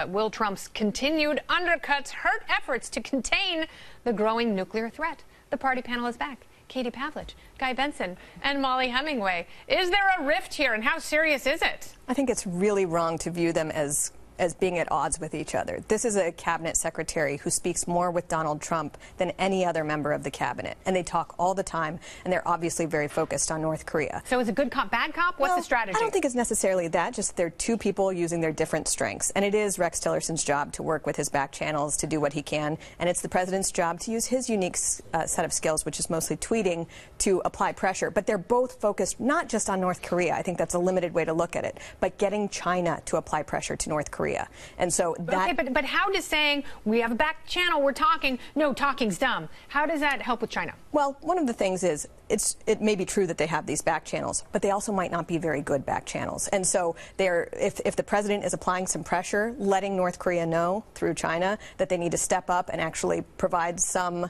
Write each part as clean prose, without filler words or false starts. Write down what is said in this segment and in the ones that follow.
Will Trump's continued undercuts hurt efforts to contain the growing nuclear threat? The party panel is back. Katie Pavlich, Guy Benson, and Molly Hemingway. Is there a rift here, and how serious is it? I think it's really wrong to view them as being at odds with each other. This is a cabinet secretary who speaks more with Donald Trump than any other member of the cabinet. And they talk all the time, and they're obviously very focused on North Korea. So is it good cop, bad cop? What's the strategy? I don't think it's necessarily that, just they're two people using their different strengths. And it is Rex Tillerson's job to work with his back channels to do what he can. And it's the president's job to use his unique set of skills, which is mostly tweeting, to apply pressure. But they're both focused not just on North Korea. I think that's a limited way to look at it, but getting China to apply pressure to North Korea. And so that... Okay, but how does saying, we have a back channel, we're talking, no, talking's dumb. How does that help with China? Well, one of the things is, it may be true that they have these back channels, but they also might not be very good back channels. And so if the president is applying some pressure, letting North Korea know through China that they need to step up and actually provide some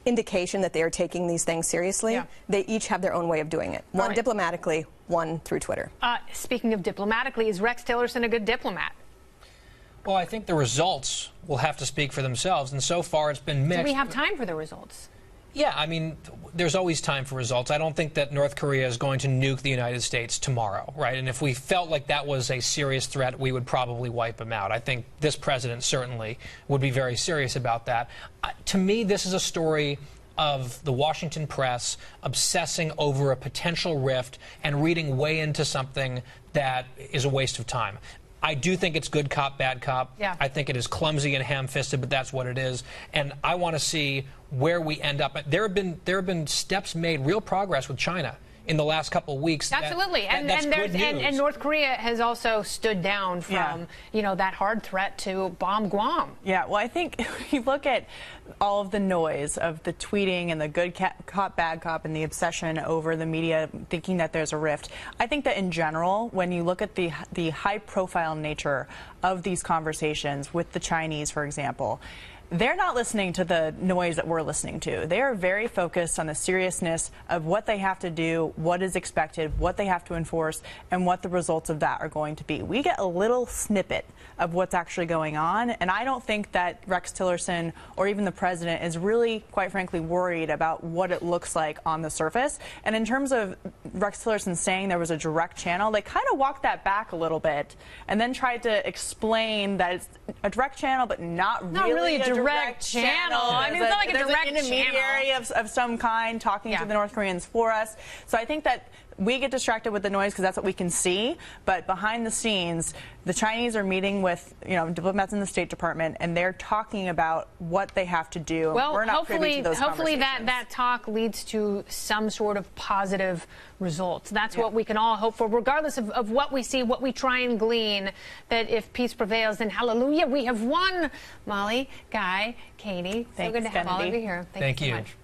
indication that they are taking these things seriously, they each have their own way of doing it. One diplomatically, one through Twitter. Speaking of diplomatically, is Rex Tillerson a good diplomat? Well, I think the results will have to speak for themselves, and so far it's been mixed. Do we have time for the results? Yeah, I mean, there's always time for results. I don't think that North Korea is going to nuke the United States tomorrow, right? And if we felt like that was a serious threat, we would probably wipe them out. I think this president certainly would be very serious about that. To me, this is a story of the Washington press obsessing over a potential rift and reading way into something that is a waste of time. I do think it's good cop, bad cop. Yeah. I think it is clumsy and ham-fisted, but that's what it is. And I want to see where we end up. There have been steps made, real progress with China in the last couple of weeks. Absolutely. And North Korea has also stood down from, that hard threat to bomb Guam. Yeah, well, I think if you look at all of the noise of the tweeting and the good cop, bad cop, and the obsession over the media thinking that there's a rift, I think that in general, when you look at the high-profile nature of these conversations with the Chinese, for example, they're not listening to the noise that we're listening to. They are very focused on the seriousness of what they have to do, what is expected, what they have to enforce, and what the results of that are going to be. We get a little snippet of what's actually going on, and I don't think that Rex Tillerson or even the president is really, quite frankly, worried about what it looks like on the surface. And in terms of Rex Tillerson saying there was a direct channel, they kind of walked that back a little bit and then tried to explain that it's a direct channel, but not really a direct channel. I mean, it's not like a direct channel. There's an intermediary of some kind talking to the North Koreans for us. So I think that we get distracted with the noise because that's what we can see. But behind the scenes, the Chinese are meeting with diplomats in the State Department, and they're talking about what they have to do. Well, we're not privy to those hopefully that talk leads to some sort of positive results. That's what we can all hope for, regardless of what we see, what we try and glean, that if peace prevails, then hallelujah, we have won. Molly, Guy, Katie, so good to have all of you here. Thank you so much.